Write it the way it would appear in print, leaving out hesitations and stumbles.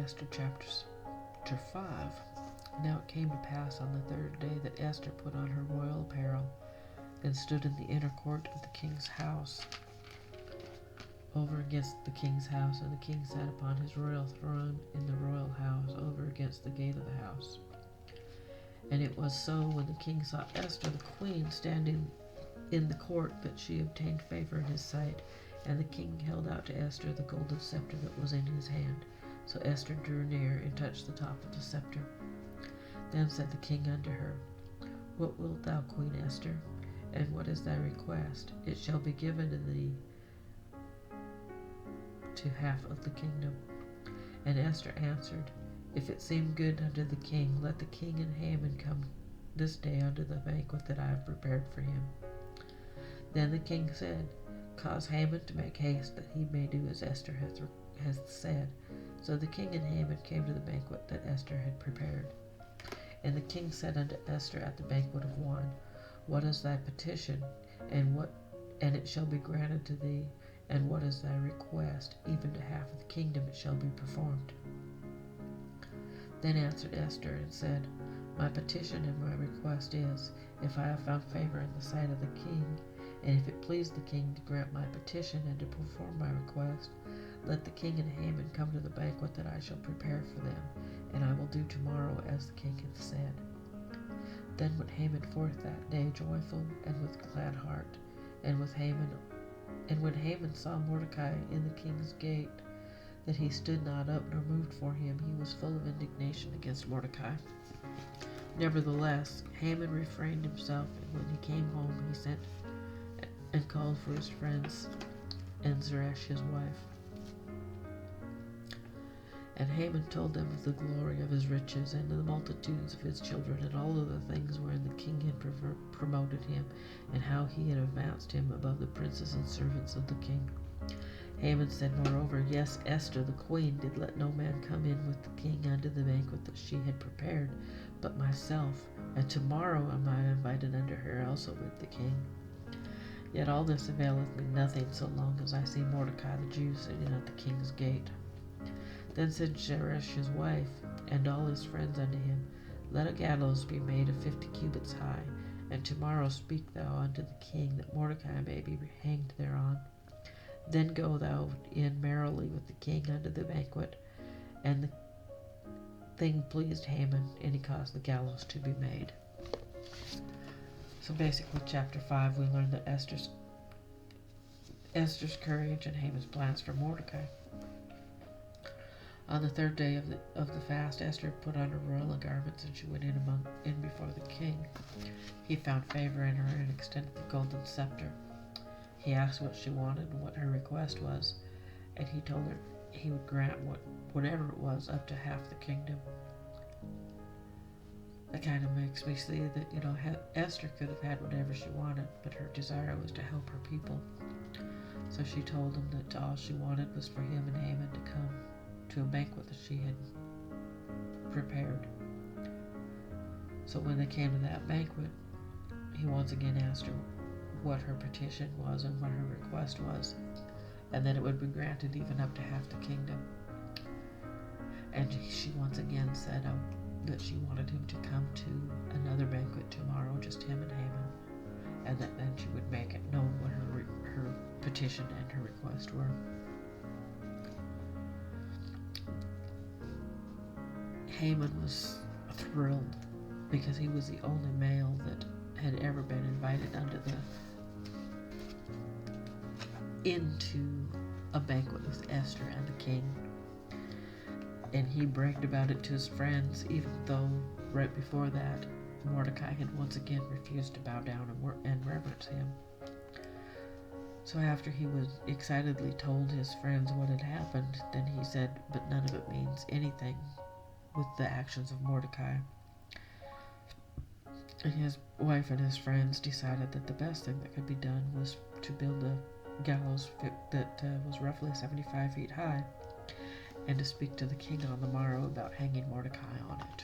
Esther Chapter 5. Now it came to pass on the third day that Esther put on her royal apparel and stood in the inner court of the king's house, over against the king's house, and the king sat upon his royal throne in the royal house, over against the gate of the house. And it was so, when the king saw Esther the queen standing in the court, that she obtained favor in his sight. And the king held out to Esther the golden scepter that was in his hand. So Esther drew near and touched the top of the scepter. Then said the king unto her, What wilt thou, Queen Esther? And what is thy request? It shall be given to thee to half of the kingdom. And Esther answered, If it seem good unto the king, let the king and Haman come this day unto the banquet that I have prepared for him. Then the king said, Cause Haman to make haste, that he may do as Esther hath said. So the king and Haman came to the banquet that Esther had prepared. And the king said unto Esther at the banquet of wine, What is thy petition? And it shall be granted to thee. And what is thy request? Even to half of the kingdom it shall be performed. Then answered Esther and said, My petition and my request is, if I have found favor in the sight of the king, and if it please the king to grant my petition and to perform my request, let the king and Haman come to the banquet that I shall prepare for them, and I will do tomorrow as the king hath said. Then went Haman forth that day joyful and with glad heart. And when Haman saw Mordecai in the king's gate, that he stood not up nor moved for him, he was full of indignation against Mordecai. Nevertheless, Haman refrained himself, and when he came home, he sent and called for his friends and Zeresh his wife. And Haman told them of the glory of his riches, and of the multitudes of his children, and all of the things wherein the king had promoted him, and how he had advanced him above the princes and servants of the king. Haman said moreover, Yes, Esther the queen did let no man come in with the king unto the banquet that she had prepared, but myself, and tomorrow am I invited unto her also with the king. Yet all this availeth me nothing, so long as I see Mordecai the Jew sitting at the king's gate. Then said Zeresh his wife, and all his friends unto him, Let a gallows be made of 50 cubits high, and tomorrow speak thou unto the king, that Mordecai may be hanged thereon. Then go thou in merrily with the king unto the banquet. And the thing pleased Haman, and he caused the gallows to be made. So basically, chapter 5, we learn that Esther's courage and Haman's plans for Mordecai. On the third day of the fast, Esther put on her royal garments, and she went in before the king. He found favor in her and extended the golden scepter. He asked what she wanted and what her request was, and he told her he would grant whatever it was, up to half the kingdom. That kind of makes me see that, Esther could have had whatever she wanted, but her desire was to help her people. So she told him that all she wanted was for him and Haman to come to a banquet that she had prepared. So when they came to that banquet, he once again asked her what her petition was and what her request was, and that it would be granted even up to half the kingdom. And she once again said that she wanted him to come to another banquet tomorrow, just him and Haman, and that then she would make it known what her petition and her request were. Haman was thrilled because he was the only male that had ever been invited into a banquet with Esther and the king. And he bragged about it to his friends, even though right before that Mordecai had once again refused to bow down and reverence him. So after he was excitedly told his friends what had happened, then he said, But none of it means anything with the actions of Mordecai. And his wife and his friends decided that the best thing that could be done was to build a gallows that was roughly 75 feet high, and to speak to the king on the morrow about hanging Mordecai on it.